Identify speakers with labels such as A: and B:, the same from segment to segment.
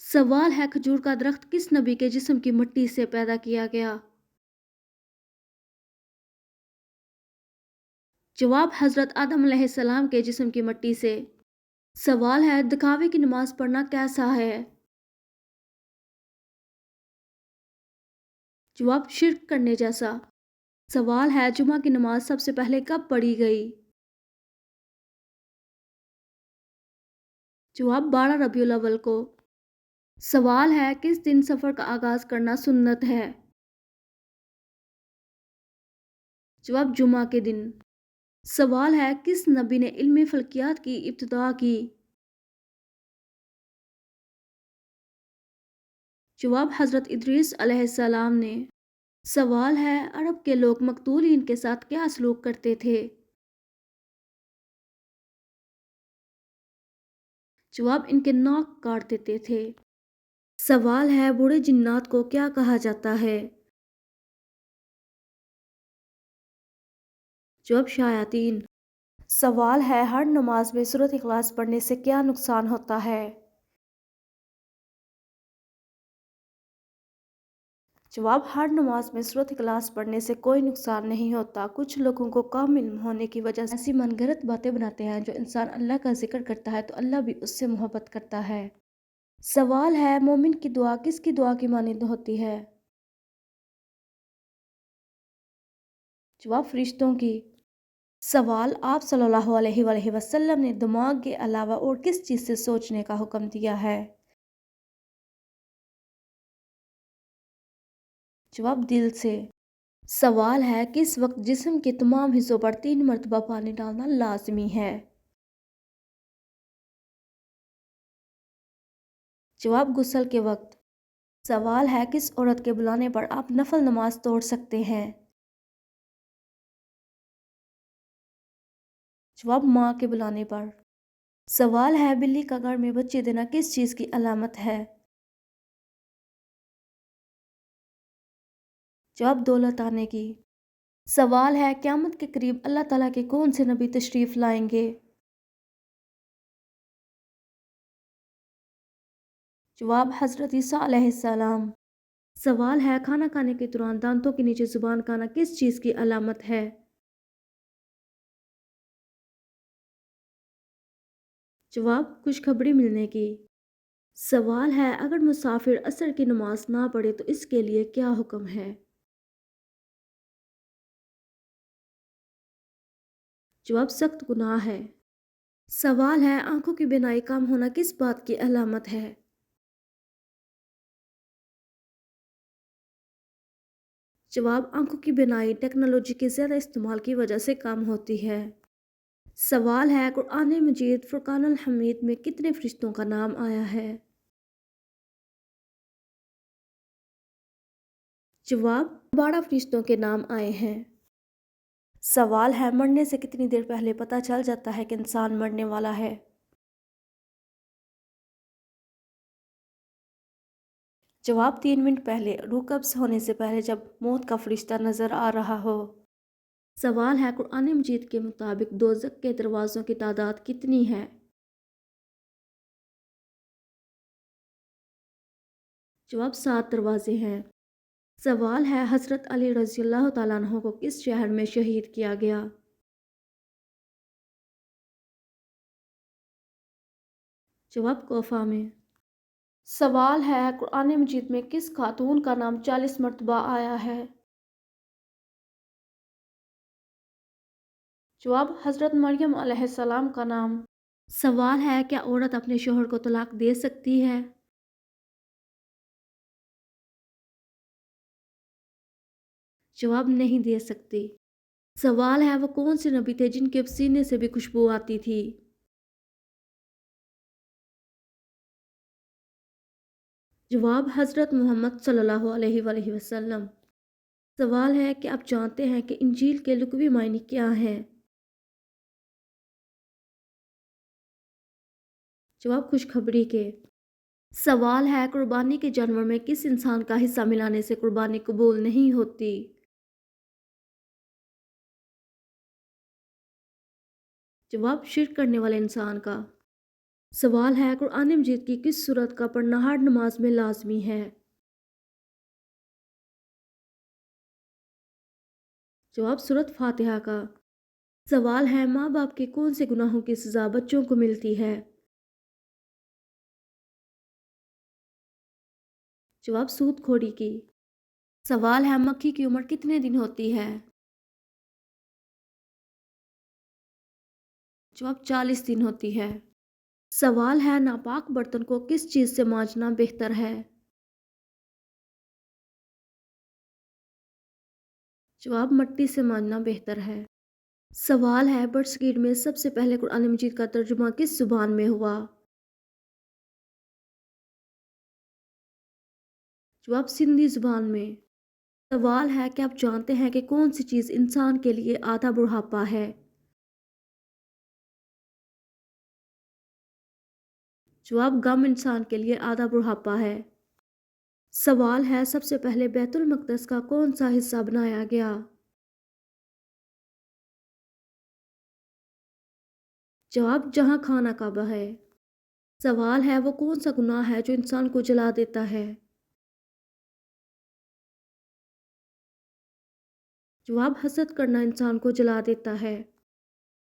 A: सवाल है खजूर का दरख्त किस नबी के जिस्म की मिट्टी से पैदा किया गया? जवाब हजरत आदम अलैहिस्सलाम के जिस्म की मिट्टी से। सवाल है दिखावे की नमाज पढ़ना कैसा है? जवाब शिर्क करने जैसा। सवाल है जुमा की नमाज सबसे पहले कब पढ़ी गई? जवाब 12 रबीउल अव्वल को। सवाल है किस दिन सफ़र का आगाज़ करना सुन्नत है? जवाब जुमा के दिन। सवाल है किस नबी ने इल्म फल्कियात की इब्तिदा की? जवाब हज़रत इदरीस अलैहिस्सलाम ने। सवाल है अरब के लोग मकतूलीन के साथ क्या सलूक करते थे? जवाब इनके नाक काट देते थे। सवाल है बूढ़े जिन्नात को क्या कहा जाता है? जवाब शायातीन। सवाल है हर नमाज में सूरत इखलास पढ़ने से क्या नुकसान होता है? जवाब हर नमाज में सूरत इखलास पढ़ने से कोई नुकसान नहीं होता। कुछ लोगों को कम इल्म होने की वजह से ऐसी मनगढ़ंत बातें बनाते हैं। जो इंसान अल्लाह का जिक्र करता है तो अल्लाह भी उससे मोहब्बत करता है। सवाल है मोमिन की दुआ किसकी दुआ की मानिंद होती है? जवाब फरिश्तों की। सवाल आप सल्लल्लाहु अलैहि वसल्लम ने दिमाग के अलावा और किस चीज़ से सोचने का हुक्म दिया है? जवाब दिल से। सवाल है किस वक्त जिस्म के तमाम हिस्सों पर 3 मरतबा पानी डालना लाजमी है? जवाब गुस्ल के वक्त। सवाल है किस औरत के बुलाने पर आप नफल नमाज तोड़ सकते हैं? जवाब माँ के बुलाने पर। सवाल है बिल्ली का घर में बच्चे देना किस चीज़ की अलामत है? जवाब दौलत आने की। सवाल है क़यामत के करीब अल्लाह ताला के कौन से नबी तशरीफ़ लाएंगे? जवाब हज़रत ईसा अलैहिस्सलाम। सवाल है खाना खाने के दौरान दांतों के नीचे जुबान का आना किस चीज़ की अलामत है? जवाब खुशखबरी मिलने की। सवाल है अगर मुसाफिर असर की नमाज ना पढ़े तो इसके लिए क्या हुक्म है? जवाब सख्त गुनाह है। सवाल है आंखों की बिनाई कम होना किस बात की अलामत है? जवाब आंखों की बिनाई टेक्नोलॉजी के ज़्यादा इस्तेमाल की वजह से कम होती है। सवाल है कुरान मजीद फुरकानुल हमीद में कितने फरिश्तों का नाम आया है? जवाब 12 फरिश्तों के नाम आए हैं। सवाल है मरने से कितनी देर पहले पता चल जाता है कि इंसान मरने वाला है? जवाब 3 मिनट पहले, रूह कब्ज़ होने से पहले, जब मौत का फरिश्ता नज़र आ रहा हो। सवाल है कुरान मजीद के मुताबिक दोज़ख के दरवाज़ों की तादाद कितनी है? जवाब 7 दरवाजे हैं। सवाल है हज़रत अली रज़ियल्लाहु ताला अन्हु को किस शहर में शहीद किया गया? जवाब कोफा में। सवाल है कुरान मजीद में किस खातून का नाम 40 मरतबा आया है? जवाब हज़रत मरियम अलैहिस्सलाम का नाम। सवाल है क्या औरत अपने शौहर को तलाक दे सकती है? जवाब नहीं दे सकती। सवाल है वो कौन से नबी थे जिनके पसीने से भी खुशबू आती थी? जवाब हज़रत मोहम्मद सल्लल्लाहु अलैहि वसल्लम। सवाल है कि आप जानते हैं कि इंजील के लुग़वी मायने क्या हैं? जवाब खुशखबरी के। सवाल है कुर्बानी के जानवर में किस इंसान का हिस्सा मिलाने से कुर्बानी कबूल नहीं होती? जवाब शिर्क करने वाले इंसान का। سوال ہے قرآن مجید کی کس سورت کا پڑھنا ہر نماز میں لازمی ہے؟ جواب سورت فاتحہ کا۔ سوال ہے ماں باپ کے کون سے گناہوں کی سزا بچوں کو ملتی ہے؟ جواب سود کھوری کی۔ سوال ہے مکھی کی عمر کتنے دن ہوتی ہے؟ جواب 40 دن ہوتی ہے۔ سوال ہے ناپاک برتن کو کس چیز سے مانجنا بہتر ہے؟ جواب مٹی سے مانجنا بہتر ہے۔ سوال ہے برصغیر میں سب سے پہلے قرآن مجید کا ترجمہ کس زبان میں ہوا؟ جواب سندھی زبان میں۔ سوال ہے کہ آپ جانتے ہیں کہ کون سی چیز انسان کے لیے آدھا بڑھاپا ہے؟ جواب غم انسان کے لیے آدھا بڑھاپا ہے۔ سوال ہے سب سے پہلے بیت المقدس کا کون سا حصہ بنایا گیا؟ جواب جہاں خانہ کعبہ ہے۔ سوال ہے وہ کون سا گناہ ہے جو انسان کو جلا دیتا ہے؟ جواب حسد کرنا انسان کو جلا دیتا ہے۔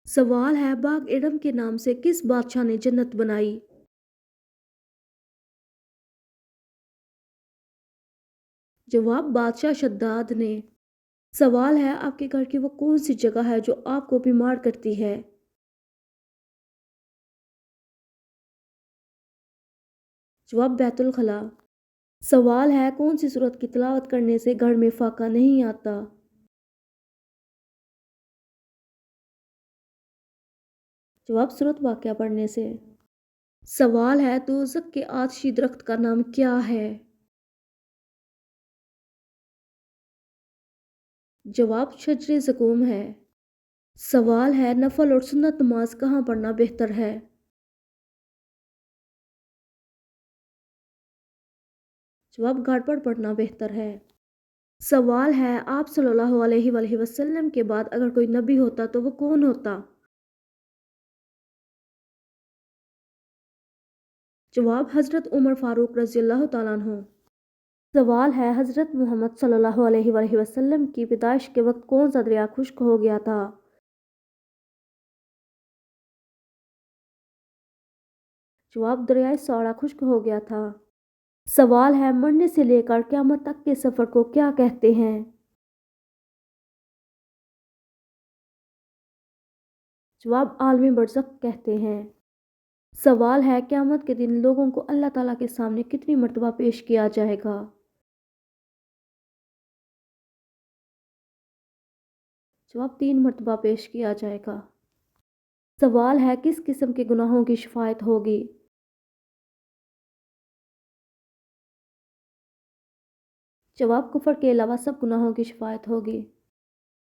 A: سوال ہے باغ ایڈم کے نام سے کس بادشاہ نے جنت بنائی؟ جواب بادشاہ شداد نے۔ سوال ہے آپ کے گھر کی وہ کون سی جگہ ہے جو آپ کو بیمار کرتی ہے؟ جواب بیت الخلاء۔ سوال ہے کون سی سورت کی تلاوت کرنے سے گھر میں فاقہ نہیں آتا؟ جواب سورت واقعہ پڑھنے سے۔ سوال ہے دوزخ کے آتشی درخت کا نام کیا ہے؟ جواب شجر زقوم ہے۔ سوال ہے نفل اور سنت نماز کہاں پڑھنا بہتر ہے؟ جواب گھر پر پڑھنا بہتر ہے۔ سوال ہے آپ صلی اللہ علیہ وآلہ وسلم کے بعد اگر کوئی نبی ہوتا تو وہ کون ہوتا؟ جواب حضرت عمر فاروق رضی اللہ تعالیٰ عنہ۔ سوال ہے حضرت محمد صلی اللہ علیہ وآلہ وسلم کی پیدائش کے وقت کون سا دریا خشک ہو گیا تھا؟ جواب دریائے سوارا خشک ہو گیا تھا۔ سوال ہے مرنے سے لے کر قیامت تک کے سفر کو کیا کہتے ہیں؟ جواب عالم برزخ کہتے ہیں۔ سوال ہے قیامت کے دن لوگوں کو اللہ تعالیٰ کے سامنے کتنی مرتبہ پیش کیا جائے گا؟ جواب 3 مرتبہ پیش کیا جائے گا۔ سوال ہے کس قسم کے گناہوں کی شفاعت ہوگی؟ جواب کفر کے علاوہ سب گناہوں کی شفاعت ہوگی۔